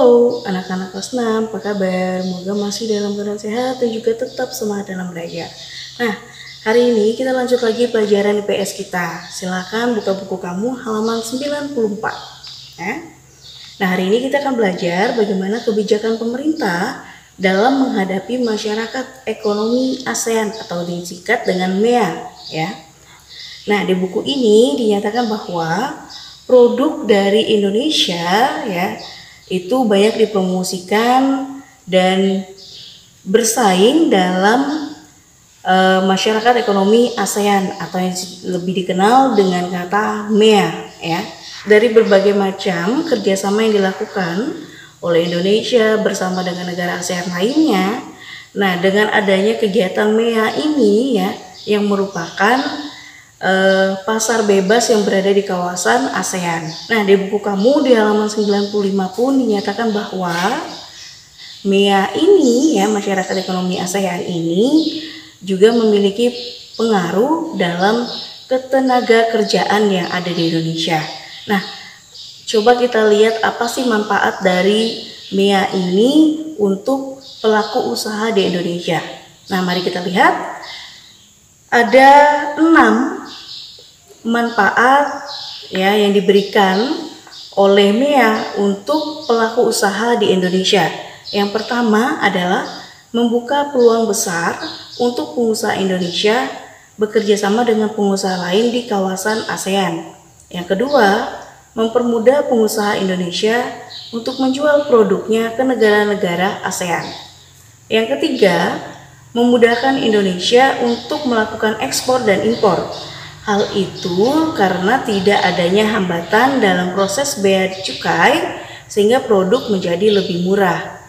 Halo anak-anak kelas 6, apa kabar? Semoga masih dalam keadaan sehat dan juga tetap semangat dalam belajar. Nah, hari ini kita lanjut lagi pelajaran IPS kita. Silakan buka buku kamu halaman 94. Nah, hari ini kita akan belajar bagaimana kebijakan pemerintah dalam menghadapi masyarakat ekonomi ASEAN atau disingkat dengan MEA, ya. Nah, di buku ini dinyatakan bahwa produk dari Indonesia, ya, itu banyak dipromosikan dan bersaing dalam masyarakat ekonomi ASEAN atau yang lebih dikenal dengan kata MEA, ya. Dari berbagai macam kerjasama yang dilakukan oleh Indonesia bersama dengan negara ASEAN lainnya. Nah, dengan adanya kegiatan MEA ini, ya, yang merupakan pasar bebas yang berada di kawasan ASEAN. Nah, di buku kamu di halaman 95 pun dinyatakan bahwa MEA ini, ya, masyarakat ekonomi ASEAN ini juga memiliki pengaruh dalam ketenaga kerjaan yang ada di Indonesia. Nah, coba kita lihat apa sih manfaat dari MEA ini untuk pelaku usaha di Indonesia. Nah, mari kita lihat. Ada 6 manfaat, ya, yang diberikan oleh MEA untuk pelaku usaha di Indonesia. Yang pertama adalah membuka peluang besar untuk pengusaha Indonesia bekerja sama dengan pengusaha lain di kawasan ASEAN. Yang kedua, mempermudah pengusaha Indonesia untuk menjual produknya ke negara-negara ASEAN. Yang ketiga, memudahkan Indonesia untuk melakukan ekspor dan impor. Hal itu karena tidak adanya hambatan dalam proses bea cukai sehingga produk menjadi lebih murah.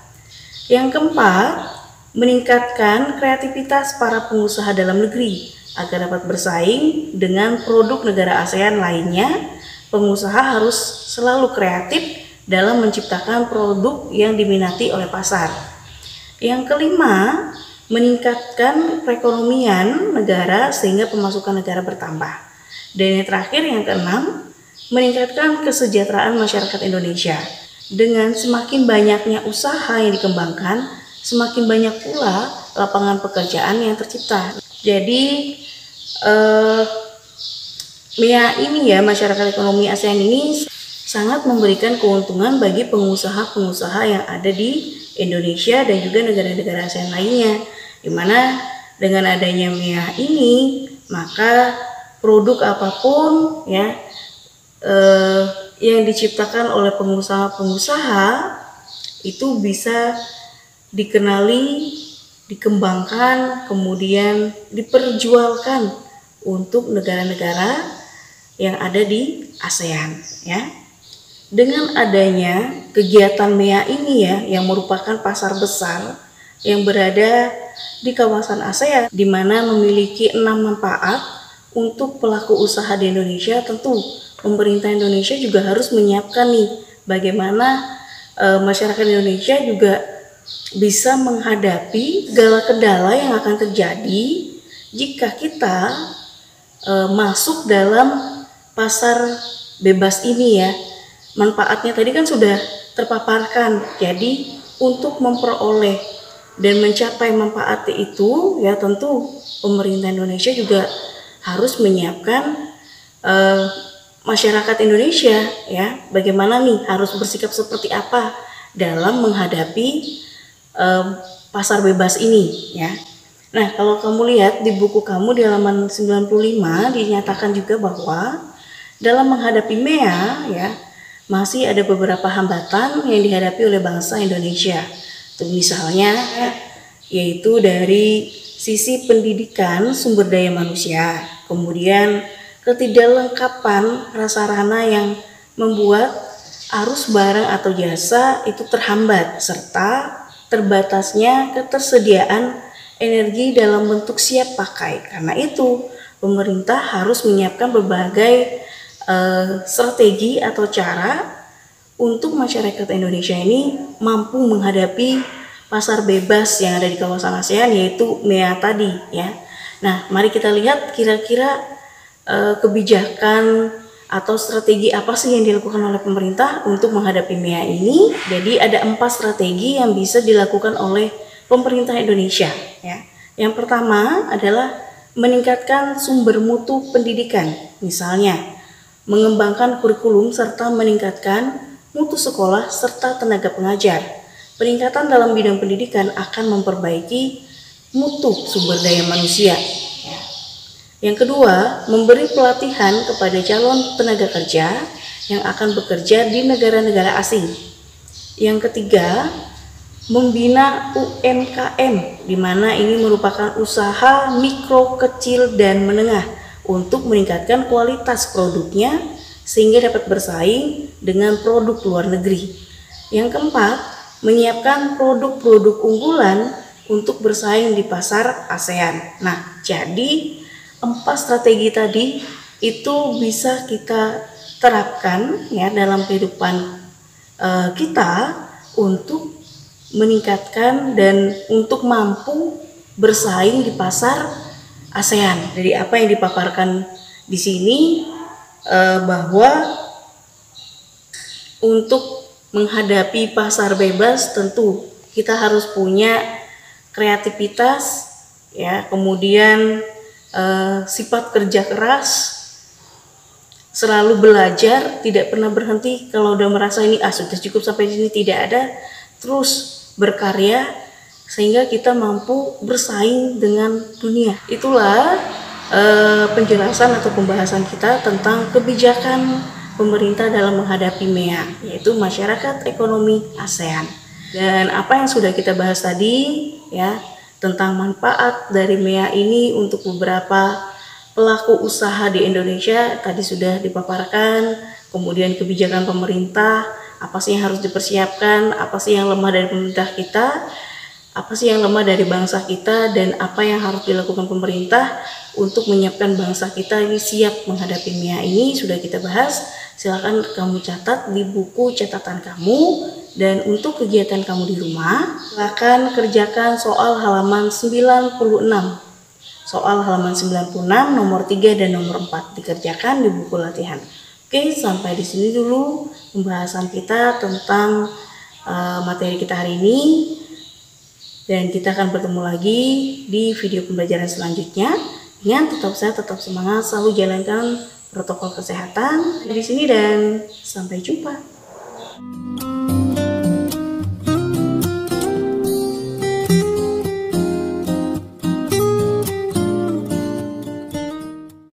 Yang keempat, meningkatkan kreativitas para pengusaha dalam negeri agar dapat bersaing dengan produk negara ASEAN lainnya. Pengusaha harus selalu kreatif dalam menciptakan produk yang diminati oleh pasar. Yang kelima, meningkatkan perekonomian negara sehingga pemasukan negara bertambah. Dan yang terakhir, yang keenam, meningkatkan kesejahteraan masyarakat Indonesia. Dengan semakin banyaknya usaha yang dikembangkan, semakin banyak pula lapangan pekerjaan yang tercipta. Jadi MEA ini, ya, masyarakat ekonomi ASEAN ini sangat memberikan keuntungan bagi pengusaha-pengusaha yang ada di Indonesia dan juga negara-negara ASEAN lainnya, di mana dengan adanya MEA ini maka produk apapun, ya, yang diciptakan oleh pengusaha-pengusaha itu bisa dikenali, dikembangkan, kemudian diperjualkan untuk negara-negara yang ada di ASEAN, ya. Dengan adanya kegiatan MEA ini, ya, yang merupakan pasar besar yang berada di kawasan ASEAN, di mana memiliki 6 manfaat untuk pelaku usaha di Indonesia, tentu pemerintah Indonesia juga harus menyiapkan nih bagaimana masyarakat Indonesia juga bisa menghadapi segala kendala yang akan terjadi jika kita masuk dalam pasar bebas ini, ya. Manfaatnya tadi kan sudah terpaparkan. Jadi untuk memperoleh dan mencapai manfaat itu, ya, tentu pemerintah Indonesia juga harus menyiapkan masyarakat Indonesia, ya, bagaimana nih harus bersikap seperti apa dalam menghadapi pasar bebas ini, ya. Nah, kalau kamu lihat di buku kamu di halaman 95 dinyatakan juga bahwa dalam menghadapi MEA, ya, masih ada beberapa hambatan yang dihadapi oleh bangsa Indonesia. Misalnya, yaitu dari sisi pendidikan sumber daya manusia, kemudian ketidaklengkapan prasarana yang membuat arus barang atau jasa itu terhambat, serta terbatasnya ketersediaan energi dalam bentuk siap pakai. Karena itu, pemerintah harus menyiapkan berbagai strategi atau cara untuk masyarakat Indonesia ini mampu menghadapi pasar bebas yang ada di kawasan ASEAN, yaitu MEA tadi, ya. Nah, mari kita lihat kira-kira kebijakan atau strategi apa sih yang dilakukan oleh pemerintah untuk menghadapi MEA ini. Jadi ada 4 strategi yang bisa dilakukan oleh pemerintah Indonesia ya. Yang pertama adalah meningkatkan sumber mutu pendidikan, misalnya mengembangkan kurikulum serta meningkatkan mutu sekolah serta tenaga pengajar. Peningkatan dalam bidang pendidikan akan memperbaiki mutu sumber daya manusia. Yang kedua, memberi pelatihan kepada calon tenaga kerja yang akan bekerja di negara-negara asing. Yang ketiga, membina UMKM, di mana ini merupakan usaha mikro, kecil, dan menengah untuk meningkatkan kualitas produknya sehingga dapat bersaing dengan produk luar negeri. Yang keempat, menyiapkan produk-produk unggulan untuk bersaing di pasar ASEAN. Nah, jadi 4 strategi tadi itu bisa kita terapkan ya dalam kehidupan kita untuk meningkatkan dan untuk mampu bersaing di pasar ASEAN. Jadi apa yang dipaparkan di sini bahwa untuk menghadapi pasar bebas tentu kita harus punya kreativitas ya, kemudian sifat kerja keras, selalu belajar, tidak pernah berhenti. Kalau udah merasa ini sudah cukup sampai sini, tidak ada, terus berkarya sehingga kita mampu bersaing dengan dunia. Itulah penjelasan atau pembahasan kita tentang kebijakan pemerintah dalam menghadapi MEA, yaitu masyarakat ekonomi ASEAN. Dan apa yang sudah kita bahas tadi ya tentang manfaat dari MEA ini untuk beberapa pelaku usaha di Indonesia tadi sudah dipaparkan. Kemudian kebijakan pemerintah, apa sih yang harus dipersiapkan, apa sih yang lemah dari pemerintah kita, apa sih yang lemah dari bangsa kita, dan apa yang harus dilakukan pemerintah untuk menyiapkan bangsa kita ini siap menghadapi MEA ini sudah kita bahas. Silakan kamu catat di buku catatan kamu, dan untuk kegiatan kamu di rumah silakan kerjakan soal halaman 96. Soal halaman 96 nomor 3 dan nomor 4 dikerjakan di buku latihan. Oke, sampai di sini dulu pembahasan kita tentang materi kita hari ini. Dan kita akan bertemu lagi di video pembelajaran selanjutnya. Ingat, tetap sehat, tetap semangat, selalu jalankan protokol kesehatan di sini dan sampai jumpa.